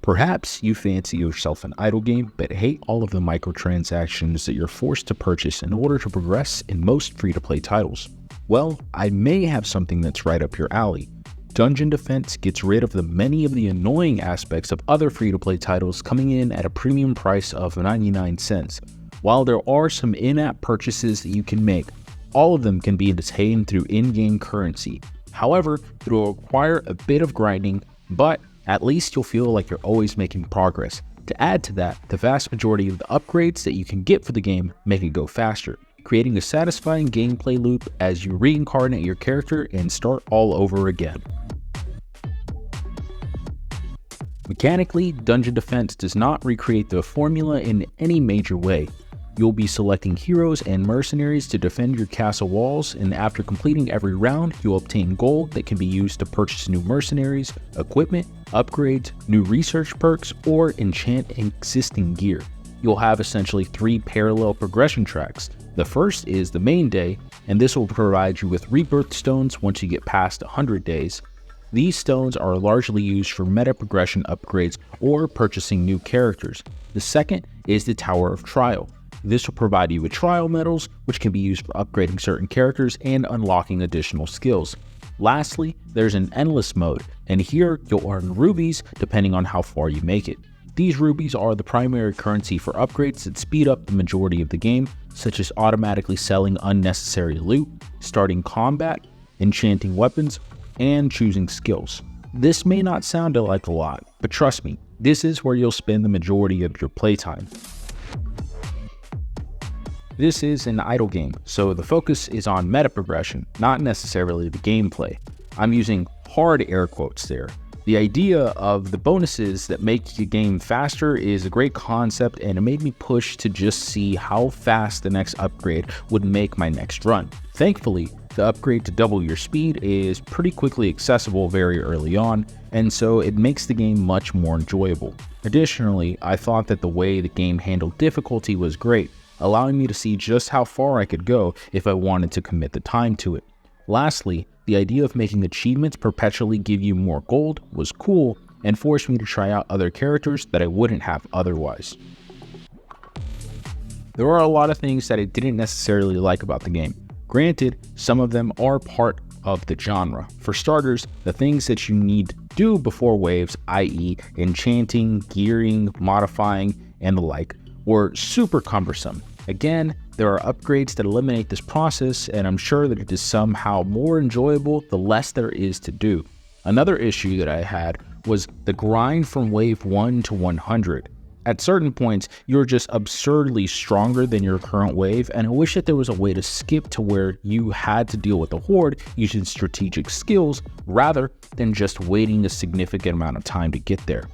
Perhaps you fancy yourself an idle game, but hate all of the microtransactions that you're forced to purchase in order to progress in most free-to-play titles. Well, I may have something that's right up your alley. Dungeon Defense gets rid of many of the annoying aspects of other free-to-play titles, coming in at a premium price of 99 cents. While there are some in-app purchases that you can make, all of them can be obtained through in-game currency. However, it will require a bit of grinding, but at least you'll feel like you're always making progress. To add to that, the vast majority of the upgrades that you can get for the game make it go faster, creating a satisfying gameplay loop as you reincarnate your character and start all over again. Mechanically, Dungeon Defense does not recreate the formula in any major way. You'll be selecting heroes and mercenaries to defend your castle walls, and after completing every round, you'll obtain gold that can be used to purchase new mercenaries, equipment, upgrades, new research perks, or enchant existing gear. You'll have essentially 3 parallel progression tracks. The first is the main day, and this will provide you with rebirth stones once you get past 100 days. These stones are largely used for meta progression upgrades or purchasing new characters. The second is the Tower of Trial. This will provide you with trial medals, which can be used for upgrading certain characters and unlocking additional skills. Lastly, there's an endless mode, and here you'll earn rubies depending on how far you make it. These rubies are the primary currency for upgrades that speed up the majority of the game, such as automatically selling unnecessary loot, starting combat, enchanting weapons, and choosing skills. This may not sound like a lot, but trust me, this is where you'll spend the majority of your playtime. This is an idle game, so the focus is on meta progression, not necessarily the gameplay. I'm using hard air quotes there. The idea of the bonuses that make the game faster is a great concept, and it made me push to just see how fast the next upgrade would make my next run. Thankfully, the upgrade to double your speed is pretty quickly accessible very early on, and so it makes the game much more enjoyable. Additionally, I thought that the way the game handled difficulty was great, allowing me to see just how far I could go if I wanted to commit the time to it. Lastly, the idea of making achievements perpetually give you more gold was cool and forced me to try out other characters that I wouldn't have otherwise. There are a lot of things that I didn't necessarily like about the game. Granted, some of them are part of the genre. For starters, the things that you need to do before waves, i.e. enchanting, gearing, modifying, and the like, were super cumbersome. Again, there are upgrades that eliminate this process, and I'm sure that it is somehow more enjoyable the less there is to do. Another issue that I had was the grind from wave 1 to 100. At certain points, you're just absurdly stronger than your current wave, and I wish that there was a way to skip to where you had to deal with the horde using strategic skills rather than just waiting a significant amount of time to get there.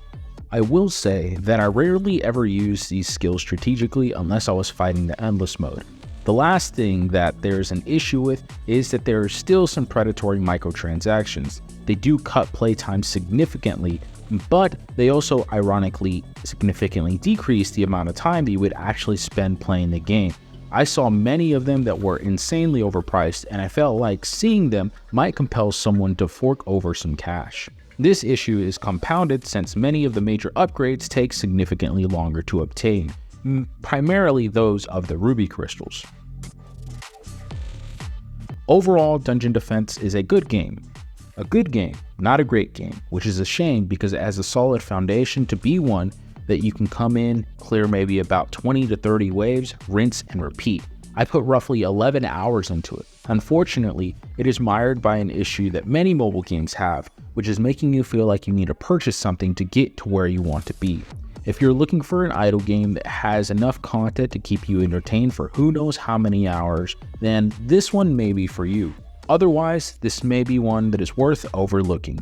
I will say that I rarely ever use these skills strategically unless I was fighting the endless mode. The last thing that there's an issue with is that there are still some predatory microtransactions. They do cut playtime significantly, but they also ironically significantly decrease the amount of time that you would actually spend playing the game. I saw many of them that were insanely overpriced, and I felt like seeing them might compel someone to fork over some cash. This issue is compounded since many of the major upgrades take significantly longer to obtain, primarily those of the ruby crystals. Overall, Dungeon Defense is a good game. A good game, not a great game, which is a shame because it has a solid foundation to be one that you can come in, clear maybe about 20 to 30 waves, rinse and repeat. I put roughly 11 hours into it. Unfortunately, it is mired by an issue that many mobile games have, which is making you feel like you need to purchase something to get to where you want to be. If you're looking for an idle game that has enough content to keep you entertained for who knows how many hours, then this one may be for you. Otherwise, this may be one that is worth overlooking.